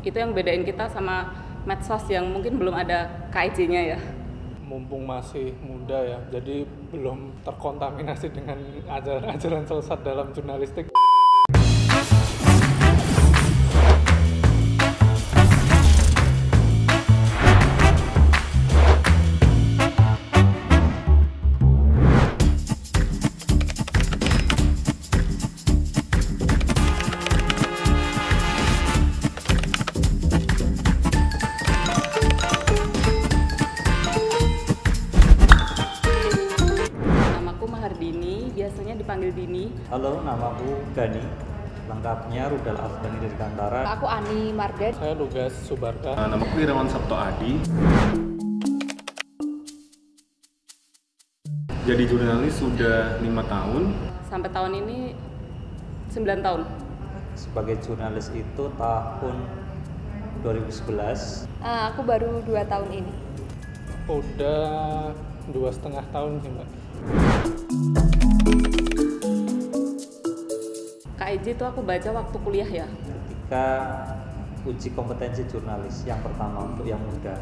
Itu yang bedain kita sama medsos yang mungkin belum ada KIJ-nya ya. Mumpung masih muda ya, jadi belum terkontaminasi dengan ajaran-ajaran sesat dalam jurnalistik. Biasanya dipanggil Dini. Halo, namaku Gani. Lengkapnya Rudal Afgani dari Kantara. Aku Ani Mardan. Saya Lugas Subarka. Namaku Irawan Sabto Adi. Jadi jurnalis sudah 5 tahun. Sampai tahun ini 9 tahun. Sebagai jurnalis itu tahun 2011. Aku baru 2 tahun ini. Udah 2,5 tahun sih Mbak. KIJ itu aku baca waktu kuliah ya. Ketika uji kompetensi jurnalis yang pertama untuk yang muda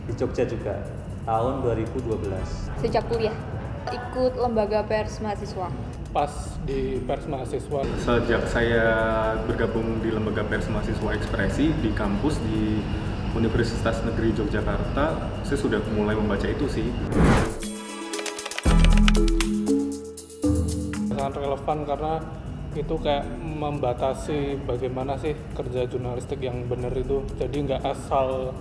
di Jogja juga tahun 2012. Sejak kuliah ikut lembaga pers mahasiswa. Pas di pers mahasiswa. Sejak saya bergabung di lembaga pers mahasiswa Ekspresi di kampus di Universitas Negeri Yogyakarta, saya sudah mulai membaca itu sih. Sangat relevan karena itu kayak membatasi bagaimana sih kerja jurnalistik yang benar itu. Jadi nggak asal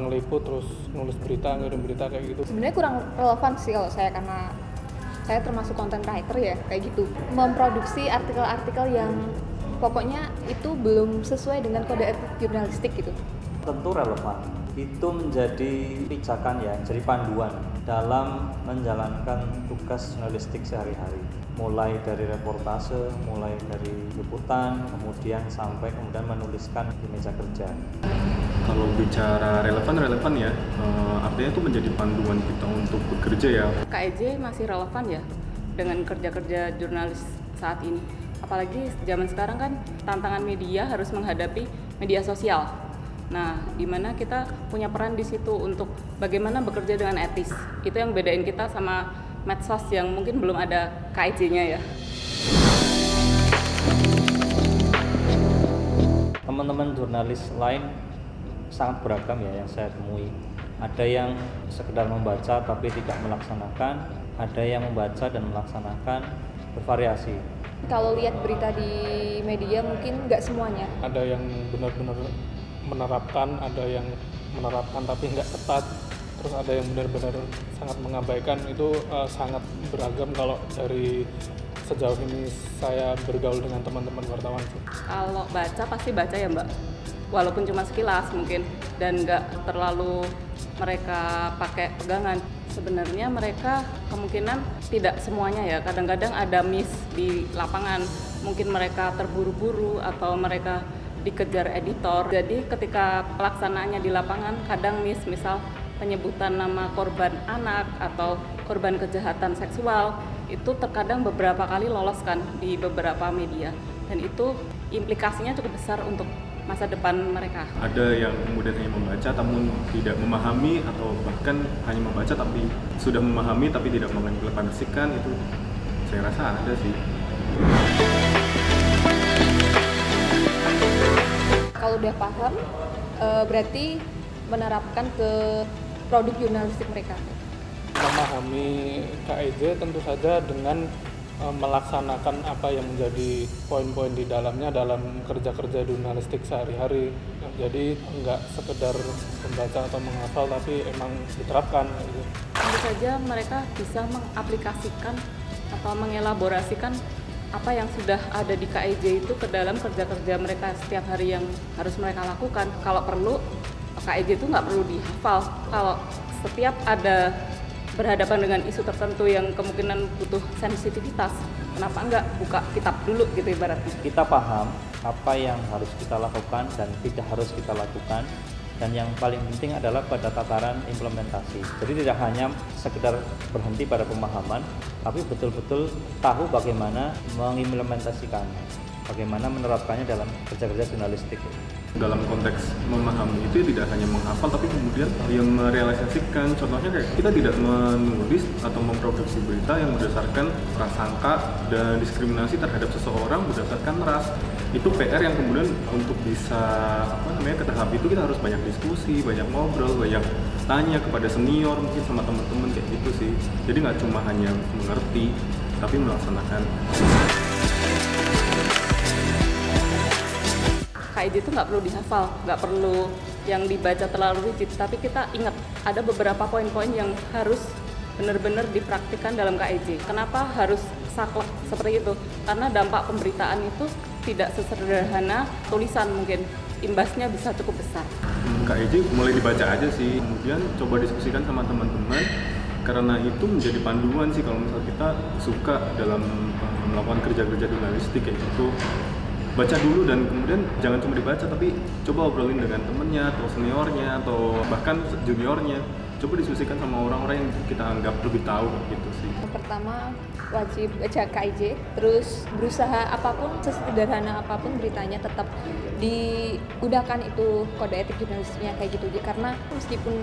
ngeliput terus nulis berita, ngirim berita kayak gitu. Sebenarnya kurang relevan sih kalau saya, karena saya termasuk content writer ya, kayak gitu. Memproduksi artikel-artikel yang pokoknya itu belum sesuai dengan kode etik jurnalistik gitu. Tentu relevan. Itu menjadi pijakan ya, jadi panduan dalam menjalankan tugas jurnalistik sehari-hari. Mulai dari reportase, mulai dari liputan, kemudian menuliskan di meja kerja. Kalau bicara relevan ya, artinya itu menjadi panduan kita untuk bekerja ya. KIJ masih relevan ya dengan kerja-kerja jurnalis saat ini. Apalagi zaman sekarang kan tantangan media harus menghadapi media sosial. Nah, di mana kita punya peran di situ untuk bagaimana bekerja dengan etis. Itu yang bedain kita sama medsos yang mungkin belum ada KIJ-nya ya. Teman-teman jurnalis lain sangat beragam ya yang saya temui. Ada yang sekedar membaca tapi tidak melaksanakan, ada yang membaca dan melaksanakan, bervariasi. Kalau lihat berita di media mungkin nggak semuanya. Ada yang benar-benar menerapkan, ada yang menerapkan tapi nggak ketat, terus ada yang benar-benar sangat mengabaikan. Itu sangat beragam kalau dari sejauh ini saya bergaul dengan teman-teman wartawan. Kalau baca pasti baca ya Mbak, walaupun cuma sekilas mungkin, dan nggak terlalu mereka pakai pegangan. Sebenarnya mereka kemungkinan tidak semuanya ya, kadang-kadang ada miss di lapangan, mungkin mereka terburu-buru atau mereka dikejar editor. Jadi ketika pelaksanaannya di lapangan kadang miss, misal penyebutan nama korban anak atau korban kejahatan seksual, itu terkadang beberapa kali lolos kan di beberapa media, dan itu implikasinya cukup besar untuk masa depan mereka. Ada yang kemudian hanya membaca namun tidak memahami, atau bahkan hanya membaca tapi sudah memahami tapi tidak mengimplementasikan. Itu saya rasa ada sih. Kalau udah paham, berarti menerapkan ke produk jurnalistik mereka. Memahami KIJ tentu saja dengan melaksanakan apa yang menjadi poin-poin di dalamnya dalam kerja-kerja jurnalistik sehari-hari. Jadi nggak sekedar membaca atau menghafal tapi emang diterapkan gitu. Tentu saja mereka bisa mengaplikasikan atau mengelaborasikan apa yang sudah ada di KIJ itu ke dalam kerja-kerja mereka setiap hari yang harus mereka lakukan. Kalau perlu, KIJ itu nggak perlu dihafal. Kalau setiap ada berhadapan dengan isu tertentu yang kemungkinan butuh sensitivitas, kenapa enggak buka kitab dulu gitu ibaratnya. Kita paham apa yang harus kita lakukan dan tidak harus kita lakukan, dan yang paling penting adalah pada tataran implementasi. Jadi tidak hanya sekedar berhenti pada pemahaman, tapi betul-betul tahu bagaimana mengimplementasikannya. bagaimana menerapkannya dalam kerja-kerja jurnalistik. Dalam konteks memahami itu tidak hanya menghafal tapi kemudian yang merealisasikan. Contohnya kayak kita tidak menulis atau memproduksi berita yang berdasarkan prasangka dan diskriminasi terhadap seseorang berdasarkan ras. Itu PR yang kemudian untuk bisa ke tahap itu kita harus banyak diskusi, banyak ngobrol, banyak tanya kepada senior, mungkin sama teman-teman kayak gitu sih. Jadi nggak cuma hanya mengerti tapi melaksanakan. KIJ itu nggak perlu dihafal, nggak perlu yang dibaca terlalu rigid, tapi kita ingat ada beberapa poin-poin yang harus benar-benar dipraktikkan dalam KIJ. Kenapa harus saklek seperti itu? Karena dampak pemberitaan itu tidak sesederhana tulisan, mungkin imbasnya bisa cukup besar. KIJ mulai dibaca aja sih, kemudian coba diskusikan sama teman-teman, karena itu menjadi panduan sih kalau misalnya kita suka dalam melakukan kerja-kerja jurnalistik kayak gitu. Baca dulu dan kemudian jangan cuma dibaca tapi coba obrolin dengan temennya atau seniornya atau bahkan juniornya. Coba diskusikan sama orang-orang yang kita anggap lebih tahu gitu sih. Pertama wajib baca KIJ, terus berusaha apapun, sesederhana apapun beritanya tetap digunakan itu kode etik jurnalistiknya kayak gitu. Karena meskipun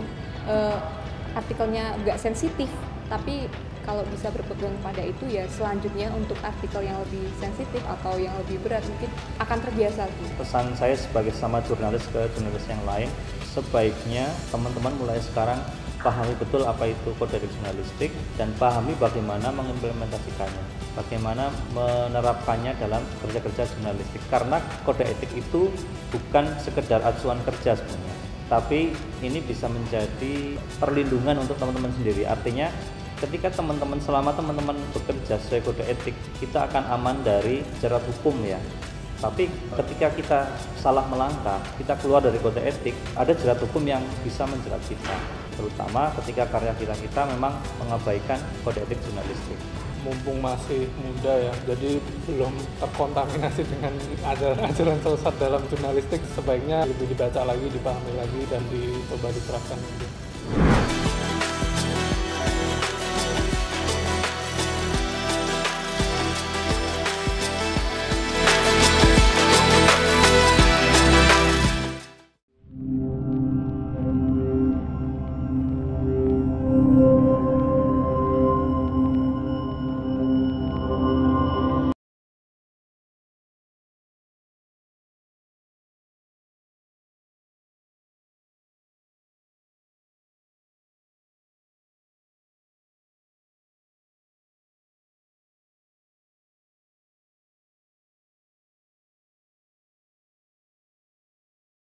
artikelnya agak sensitif, tapi kalau bisa berpegang pada itu ya selanjutnya untuk artikel yang lebih sensitif atau yang lebih berat mungkin akan terbiasa. Pesan saya sebagai sama jurnalis ke jurnalis yang lain, sebaiknya teman-teman mulai sekarang pahami betul apa itu kode etik jurnalistik dan pahami bagaimana mengimplementasikannya, bagaimana menerapkannya dalam kerja-kerja jurnalistik. Karena kode etik itu bukan sekedar acuan kerja sebenarnya, tapi ini bisa menjadi perlindungan untuk teman-teman sendiri. Artinya ketika selama teman-teman bekerja sesuai kode etik, kita akan aman dari jerat hukum ya. Tapi ketika kita salah melangkah, kita keluar dari kode etik, ada jerat hukum yang bisa menjerat kita. Terutama ketika karya kita memang mengabaikan kode etik jurnalistik. Mumpung masih muda ya, jadi belum terkontaminasi dengan ajaran sesat dalam jurnalistik, sebaiknya lebih dibaca lagi, dipahami lagi, dan dicoba diterapkan.